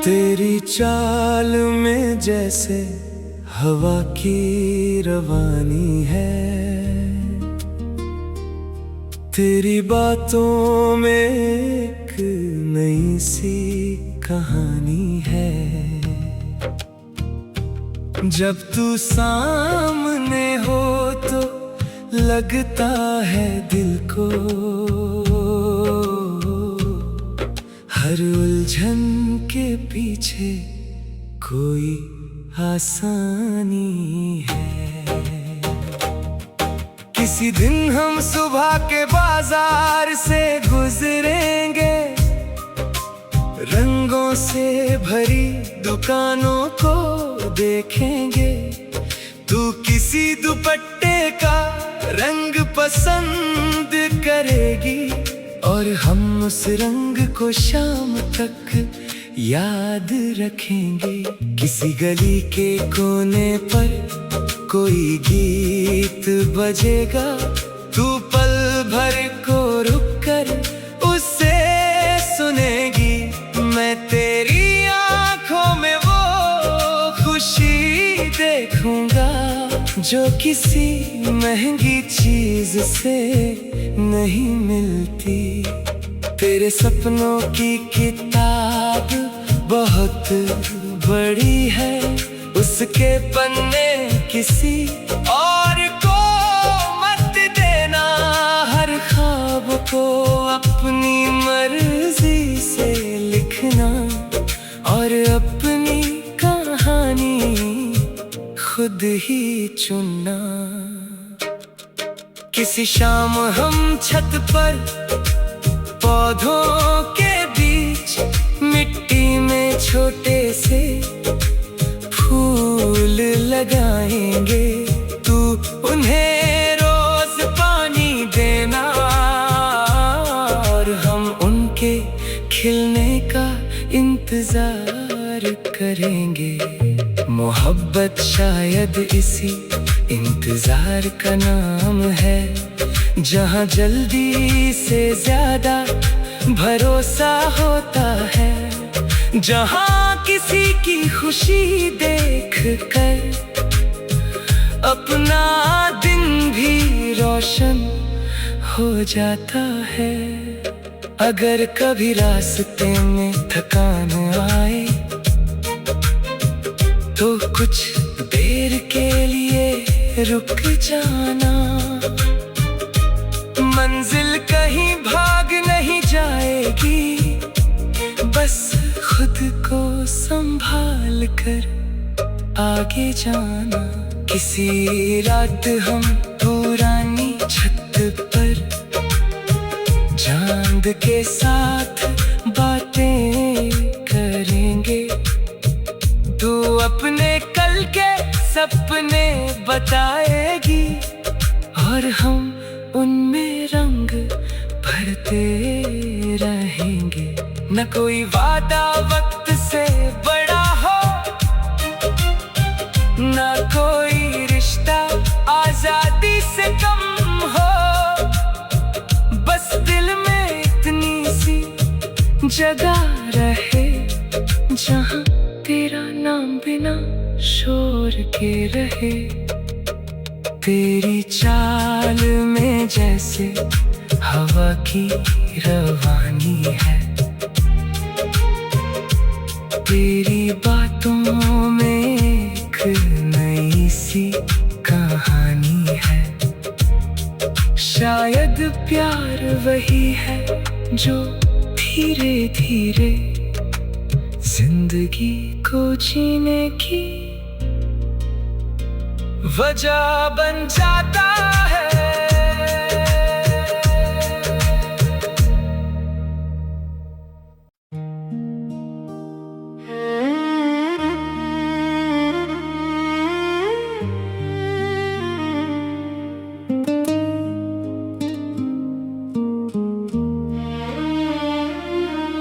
तेरी चाल में जैसे हवा की रवानी है, तेरी बातों में एक नई सी कहानी है। जब तू सामने हो तो लगता है दिल को हर उलझन के पीछे कोई आसानी है। किसी दिन हम सुबह के बाजार से गुजरेंगे, रंगों से भरी दुकानों को देखेंगे। तू किसी दुपट्टे का रंग पसंद करेगी और हम उस रंग को शाम तक याद रखेंगे। किसी गली के कोने पर कोई गीत बजेगा, तू पल भर को रुक कर उसे सुनेगी। मैं तेरी आंखों में वो खुशी देखूंगा जो किसी महंगी चीज से नहीं मिलती। तेरे सपनों की किताब बहुत बड़ी है, उसके पन्ने किसी और को मत देना। हर ख्वाब को अपनी मर्जी से लिखना और अपनी कहानी खुद ही चुनना। किसी शाम हम छत पर पौधों के बीच मिट्टी में छोटे से फूल लगाएंगे। तू उन्हें रोज पानी देना और हम उनके खिलने का इंतजार करेंगे। मोहब्बत शायद इसी इंतजार का नाम है, जहाँ जल्दी से ज्यादा भरोसा होता है। जहाँ किसी की खुशी देख कर अपना दिन भी रोशन हो जाता है। अगर कभी रास्ते में थकान आए तो कुछ देर के लिए रुक जाना। मंजिल कहीं भाग नहीं जाएगी, बस खुद को संभाल कर आगे जाना। किसी रात हम पुरानी छत पर चांद के साथ बातें करेंगे। तू अपने कल के सपने बताएगी और हम उनमें रंग भरते रहेंगे। न कोई वादा वक्त से बड़ा हो, न कोई रिश्ता आजादी से कम हो। बस दिल में इतनी सी जगह रहे जहाँ तेरा नाम बिना शोर के रहे। तेरी चाल में जैसे हवा की रवानी है, तेरी बातों में एक नई सी कहानी है। शायद प्यार वही है जो धीरे धीरे जिंदगी को जीने की वजह बन जाता है।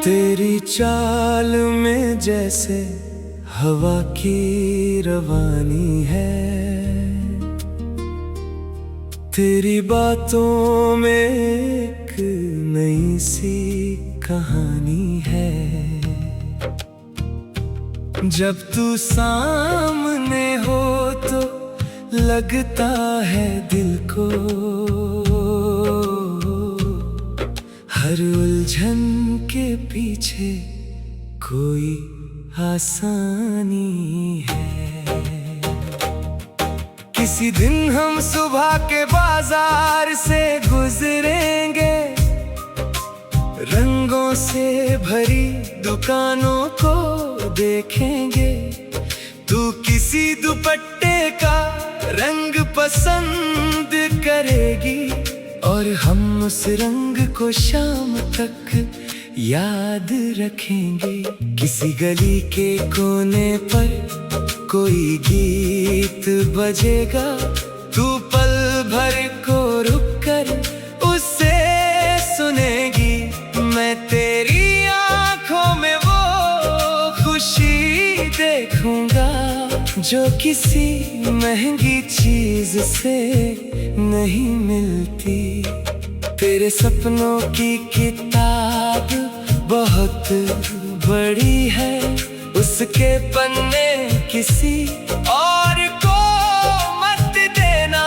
तेरी चाल में जैसे हवा की रवानी है, तेरी बातों में एक नई सी कहानी है। जब तू सामने हो तो लगता है दिल को हर उलझन के पीछे कोई आसानी है। किसी दिन हम सुबह के बाजार से गुजरेंगे, रंगों से भरी दुकानों को देखेंगे। तू किसी दुपट्टे का रंग पसंद करेगी और हम उस रंग को शाम तक याद रखेंगे। किसी गली के कोने पर कोई गीत बजेगा, तू पल भर को रुक कर उसे सुनेगी। मैं तेरी आंखों में वो खुशी देखूंगा जो किसी महंगी चीज से नहीं मिलती। तेरे सपनों की किताब बहुत बड़ी है, उसके पन्ने किसी और को मत देना।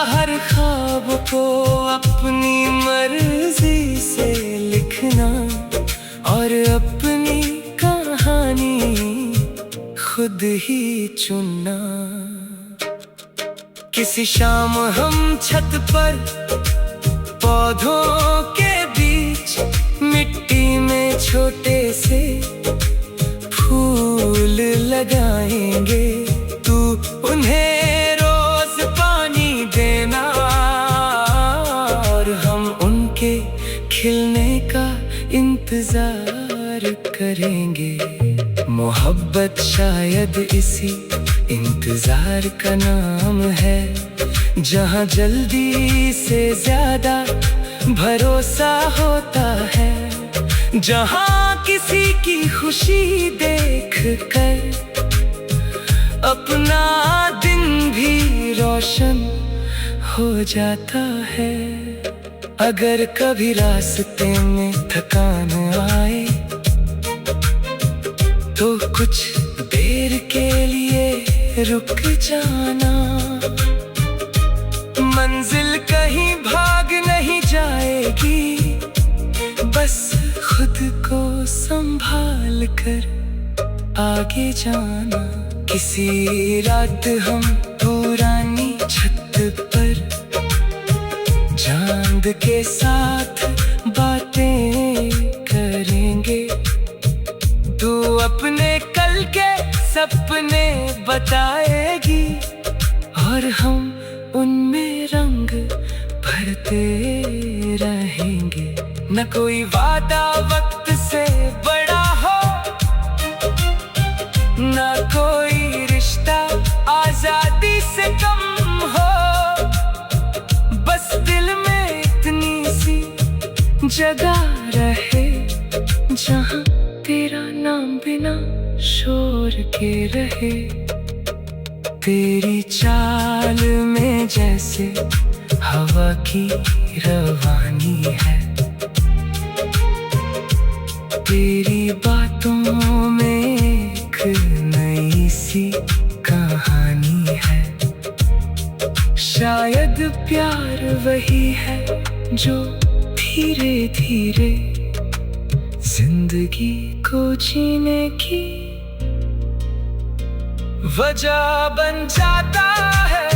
हर ख्वाब को अपनी मर्जी से लिखना और अपनी कहानी खुद ही चुनना। किसी शाम हम छत पर पौधों के बीच मिट्टी में छोटे से फूल लगाएंगे। तू उन्हें रोज पानी देना और हम उनके खिलने का इंतजार करेंगे। मोहब्बत शायद इसी इंतजार का नाम है, जहाँ जल्दी से ज्यादा भरोसा होता है। जहाँ किसी की खुशी देख कर अपना दिन भी रोशन हो जाता है। अगर कभी रास्ते में थकान आए तो कुछ देर के लिए रुक जाना। मंजिल कहीं भाग नहीं जाएगी, बस खुद को संभाल कर आगे जाना। किसी रात हम पुरानी छत पर चांद के साथ बातें करेंगे। तू अपने कल के सपने बताएगी और हम उनमें रंग भरते रहेंगे। न कोई वादा वक्त से बड़ा हो, न कोई रिश्ता आजादी से कम हो। बस दिल में इतनी सी जगह रहे जहाँ तेरा नाम बिना शोर के रहे। तेरी चाल में जैसे हवा की रवानी है, तेरी बातों में एक नई सी कहानी है। शायद प्यार वही है जो धीरे धीरे जिंदगी को जीने की वजह बन जाता है।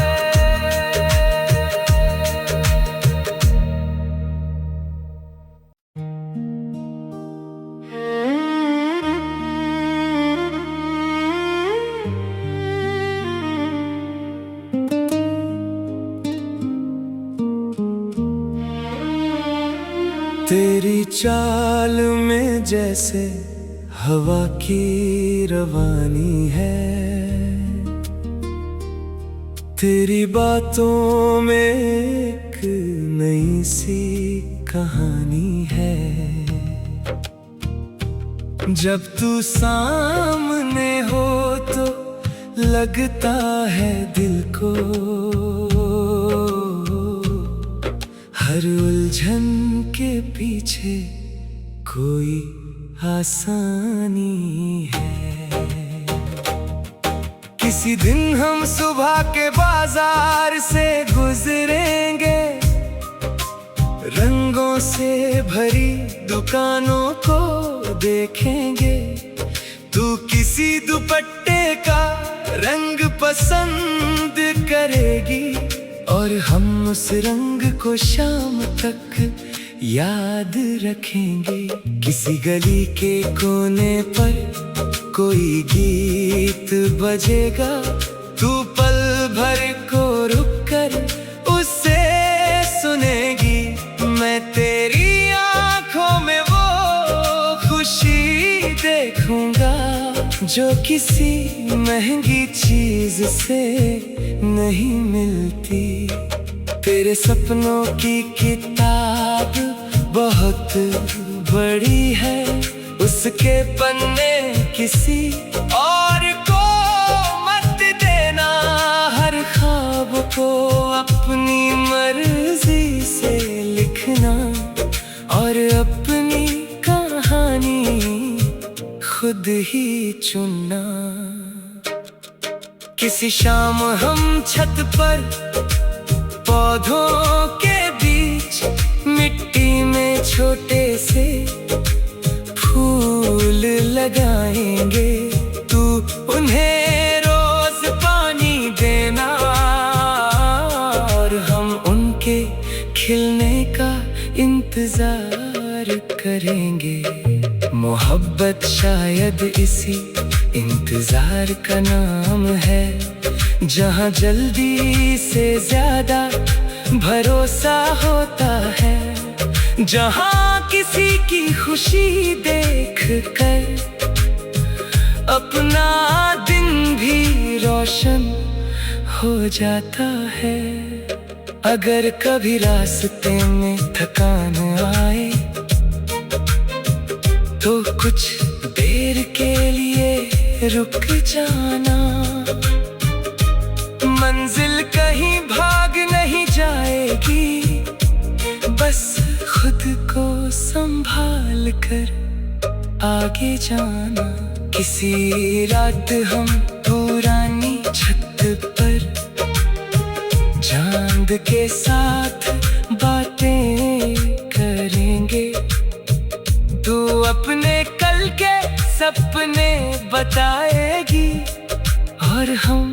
तेरी चाल में जैसे हवा की रवानी है, तेरी बातों में एक नई सी कहानी है। जब तू सामने हो तो लगता है दिल को हर उलझन के पीछे कोई आसानी है। किसी दिन हम सुबह के बाजार से गुजरेंगे, रंगों से भरी दुकानों को देखेंगे। तू किसी दुपट्टे का रंग पसंद करेगी और हम उस रंग को शाम तक याद रखेंगे। किसी गली के कोने पर कोई गीत बजेगा, तू पल भर को रुक कर उसे सुनेगी। मैं तेरी आंखों में वो खुशी देखूंगा जो किसी महंगी चीज से नहीं मिलती। तेरे सपनों की किताब बहुत बड़ी है, उसके पन्ने किसी और को मत देना। हर ख्वाब को अपनी मर्जी से लिखना और अपनी कहानी खुद ही चुनना। किसी शाम हम छत पर पौधों के बीच मिट्टी में छोटे से फूल लगाएंगे। तू उन्हें रोज पानी देना और हम उनके खिलने का इंतजार करेंगे। मोहब्बत शायद इसी इंतजार का नाम है, जहाँ जल्दी से ज्यादा भरोसा होता है। जहाँ किसी की खुशी देख कर अपना दिन भी रोशन हो जाता है। अगर कभी रास्ते में थकान आए तो कुछ देर के लिए रुक जाना। मंजिल कहीं भाग नहीं जाएगी, बस खुद को संभाल कर आगे जाना। किसी रात हम पुरानी छत पर चांद के साथ बातें करेंगे। तू अपने कल के सपने बताएगी और हम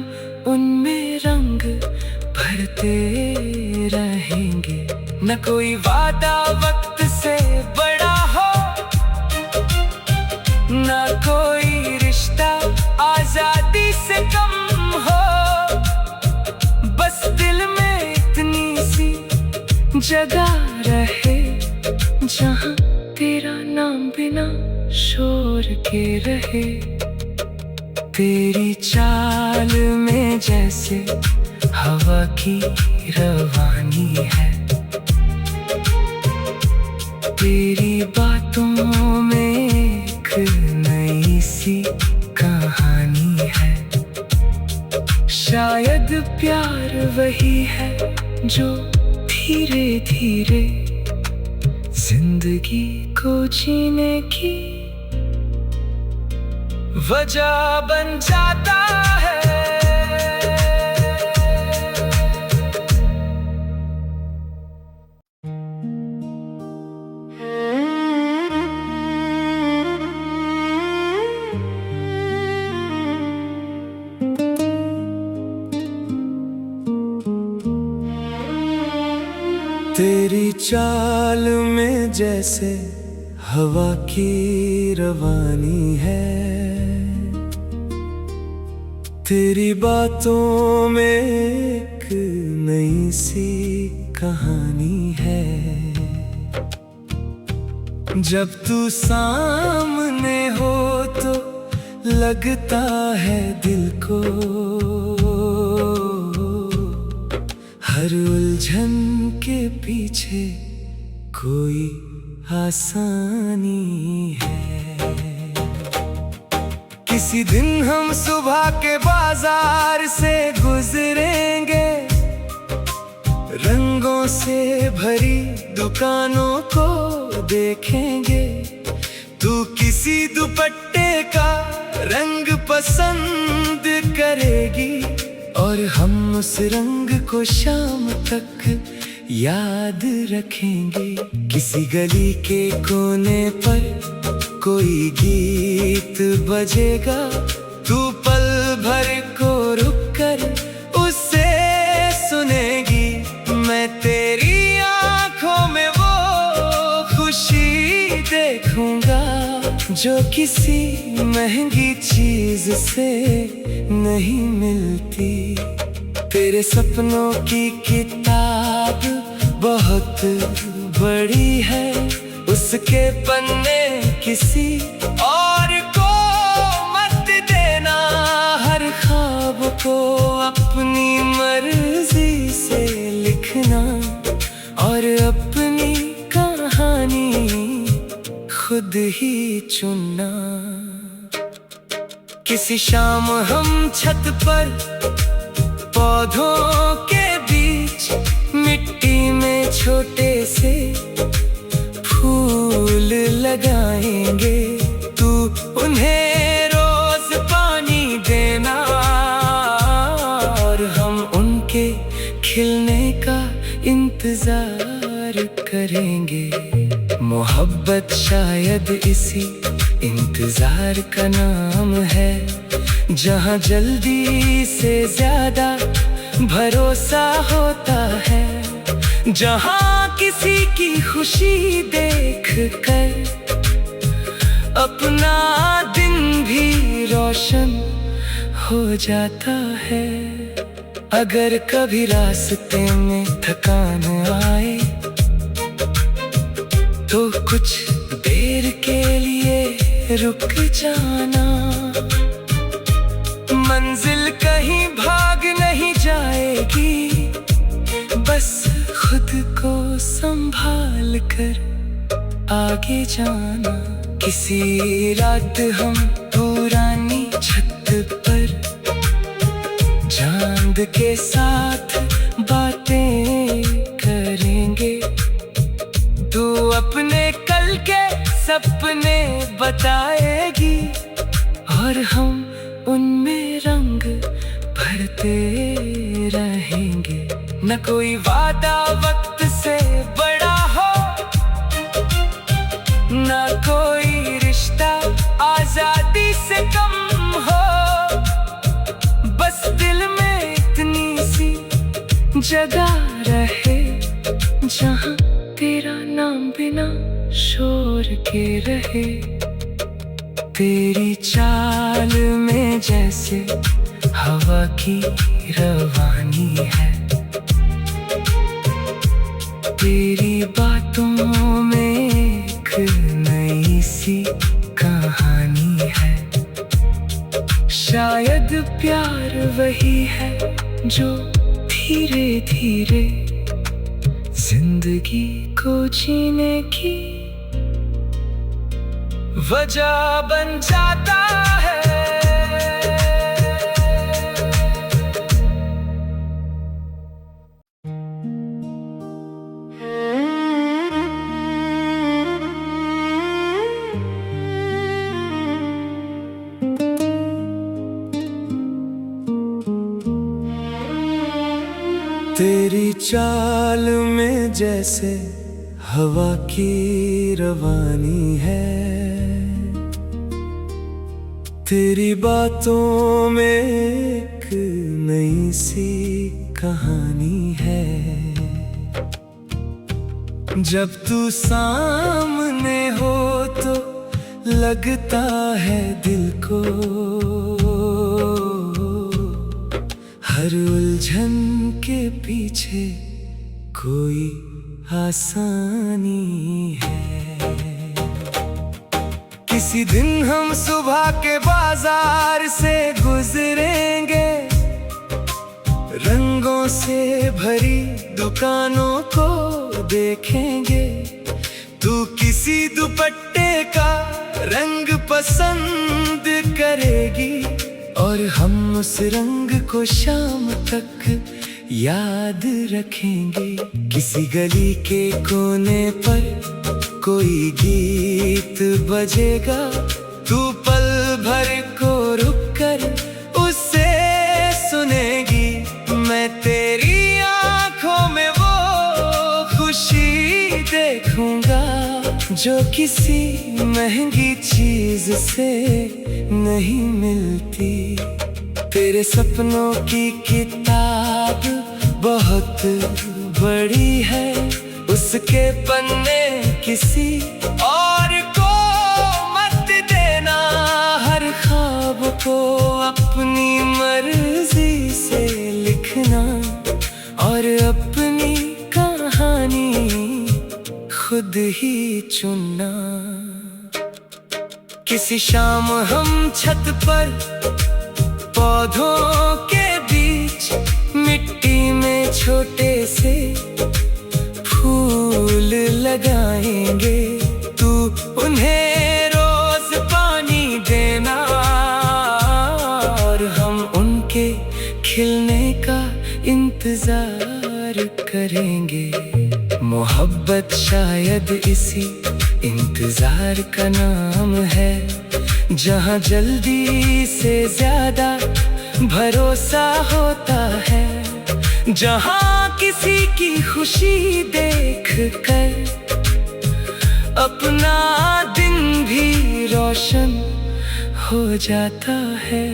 उनमें रंग भरते रहेंगे। न कोई वादा वक्त से बड़ा हो, न कोई रिश्ता आजादी से कम हो। बस दिल में इतनी सी जगह रहे जहाँ तेरा नाम बिना शोर के रहे। तेरी चाल में जैसे हवा की रवानी है, तेरी बातों में एक नई सी कहानी है। शायद प्यार वही है जो धीरे धीरे जिंदगी को जीने की वजह बन जाता है। तेरी चाल में जैसे हवा की रवानी है, तेरी बातों में एक नई सी कहानी है। जब तू सामने हो तो लगता है दिल को हर उलझन के पीछे कोई आसानी है। किसी दिन हम सुबह के बाजार से गुजरेंगे, रंगों से भरी दुकानों को देखेंगे। तू किसी दुपट्टे का रंग पसंद करेगी, और हम उस रंग को शाम तक याद रखेंगे। किसी गली के कोने पर कोई गीत बजेगा, तू पल भर को रुक कर उसे सुनेगी। मैं तेरी आंखों में वो खुशी देखूंगा जो किसी महंगी चीज से नहीं मिलती। तेरे सपनों की किताब बहुत बड़ी है, उसके पन्ने किसी और को मत देना। हर ख्वाब को अपनी मर्जी से लिखना, और अपनी कहानी खुद ही चुनना। किसी शाम हम छत पर पौधों के बीच मिट्टी में छोटे से फूल लगाएंगे। तू उन्हें रोज पानी देना, और हम उनके खिलने का इंतजार करेंगे। मोहब्बत शायद इसी इंतजार का नाम है, जहाँ जल्दी से ज्यादा भरोसा होता है। जहाँ किसी की खुशी देख कर अपना दिन भी रोशन हो जाता है। अगर कभी रास्ते में थकान आए तो कुछ देर के लिए रुक जाना। मंजिल कहीं भाग नहीं जाएगी, बस खुद को संभाल कर आगे जाना। किसी रात हम पुरानी छत पर चांद के साथ बातें करेंगे। तू अपने कल के सपने बताएगी, और हम उनमें रंग भरते रहेंगे। न कोई वादा वक्त से बड़ा हो, न कोई रिश्ता आजादी से कम हो। बस दिल में इतनी सी जगह रहे, जहाँ तेरा नाम बिना शोर के रहे। तेरी चाल में जैसे हवा की रवानी है, तेरी बातों में एक नई सी कहानी है। शायद प्यार वही है जो धीरे धीरे जिंदगी को जीने की वजह बन जाता है। तेरी चाल में जैसे हवा की रवानी है, तेरी बातों में एक नई सी कहानी है। जब तू सामने हो तो लगता है दिल को, हर उलझन के पीछे कोई आसानी है। किसी दिन हम सुबह के बाजार से गुजरेंगे, रंगों से भरी दुकानों को देखेंगे। तू किसी दुपट्टे का रंग पसंद करेगी, और हम उस रंग को शाम तक याद रखेंगे। किसी गली के कोने पर कोई गीत बजेगा, तू पल भर को रुक कर उसे जो किसी महंगी चीज से नहीं मिलती। तेरे सपनों की किताब बहुत बड़ी है, उसके पन्ने किसी और को मत देना। हर ख्वाब को अपनी मर्जी से लिखना और अपनी कहानी खुद ही चुनना। किसी शाम हम छत पर पौधों के बीच मिट्टी में छोटे से फूल लगाएंगे। तू उन्हें रोज पानी देना और हम उनके खिलने का इंतजार करेंगे। मोहब्बत शायद इसी इंतजार का नाम है, जहाँ जल्दी से ज्यादा भरोसा होता है, जहाँ किसी की खुशी देख कर अपना दिन भी रोशन हो जाता है।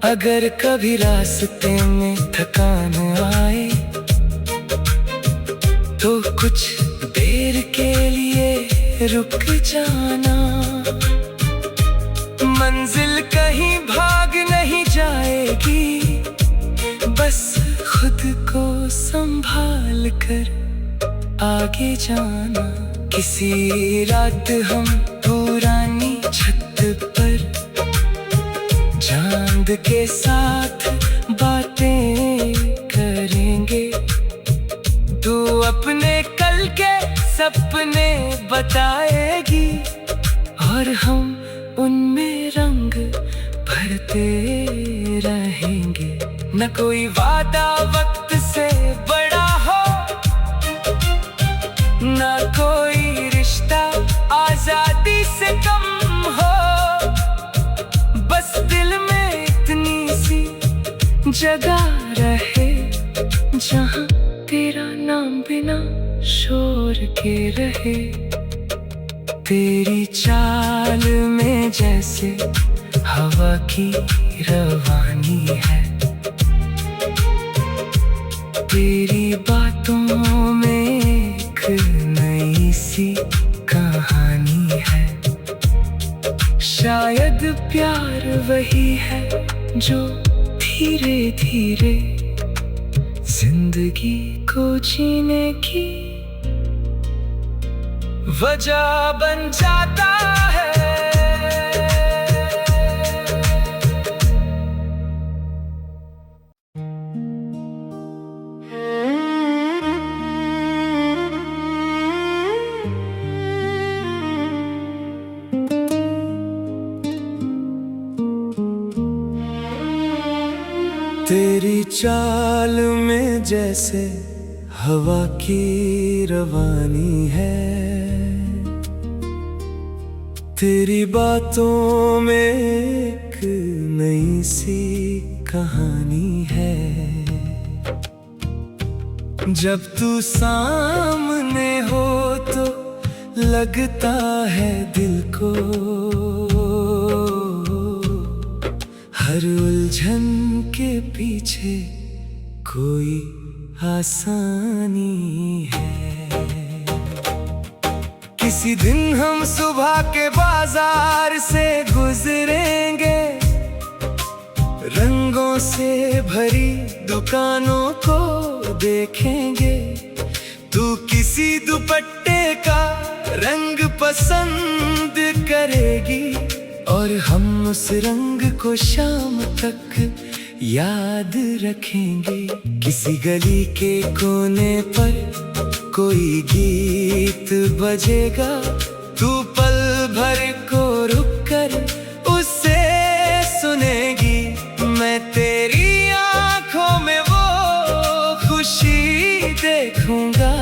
अगर कभी रास्ते में थकान आए तो कुछ देर के लिए रुक जाना। मंजिल कहीं भाग नहीं जाएगी, बस खुद को संभाल कर आगे जाना। किसी रात हम पुरानी छत पर चांद के साथ बातें करेंगे। तू अपने कल के सपने बताएगी और हम उनमें रंग भरते रहेंगे। न कोई वादा वक्त से बड़ा हो, न कोई रिश्ता आजादी से कम हो। बस दिल में इतनी सी जगह रहे जहाँ तेरा नाम बिना शोर के रहे। तेरी चाल में जैसे हवा की रवानी है, तेरी बातों में एक नई सी कहानी है। शायद प्यार वही है जो धीरे धीरे जिंदगी को जीने की वजह बन जाता है। तेरी चाल में जैसे हवा की रवानी है, तेरी बातों में एक नई सी कहानी है। जब तू सामने हो तो लगता है दिल को हर उलझन के पीछे कोई आसानी है। किसी दिन हम सुबह के बाजार से गुजरेंगे, रंगों से भरी दुकानों को देखेंगे। तू किसी दुपट्टे का रंग पसंद करेगी और हम उस रंग को शाम तक याद रखेंगे। किसी गली के कोने पर कोई गीत बजेगा, तू पल भर को रुक कर उसे सुनेगी। मैं तेरी आंखों में वो खुशी देखूंगा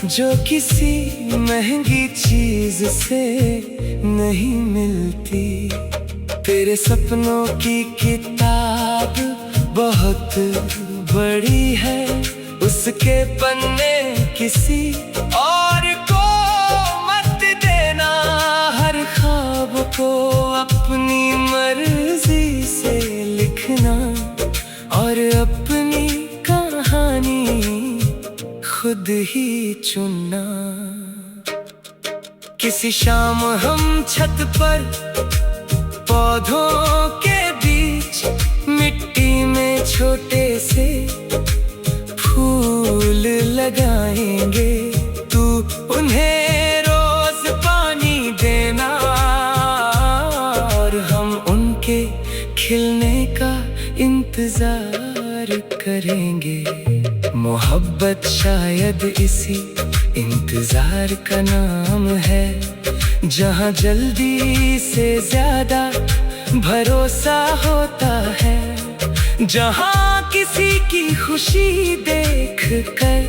जो किसी महंगी चीज से नहीं मिलती। तेरे सपनों की किताब बहुत बड़ी है, उसके पन्ने किसी और को मत दे। को अपनी मर्जी से लिखना और अपनी कहानी खुद ही चुनना। किसी शाम हम छत पर पौधों के बीच मिट्टी में छोटे से फूल लगाएंगे। तू उन्हें रोज पानी देना और हम उनके खिलने का इंतजार करेंगे। मोहब्बत शायद इसी इंतजार का नाम है, जहाँ जल्दी से ज्यादा भरोसा होता है, जहाँ किसी की खुशी देख कर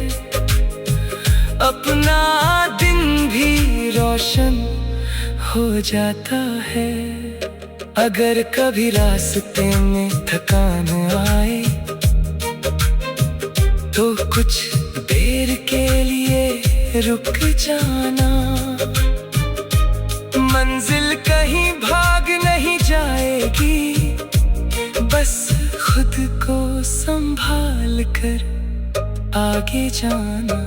अपना दिन भी रोशन हो जाता है। अगर कभी रास्ते में थकान आए तो कुछ देर के लिए रुक जाना। मंजिल कहीं भाग नहीं जाएगी, बस खुद को संभाल कर आगे जाना।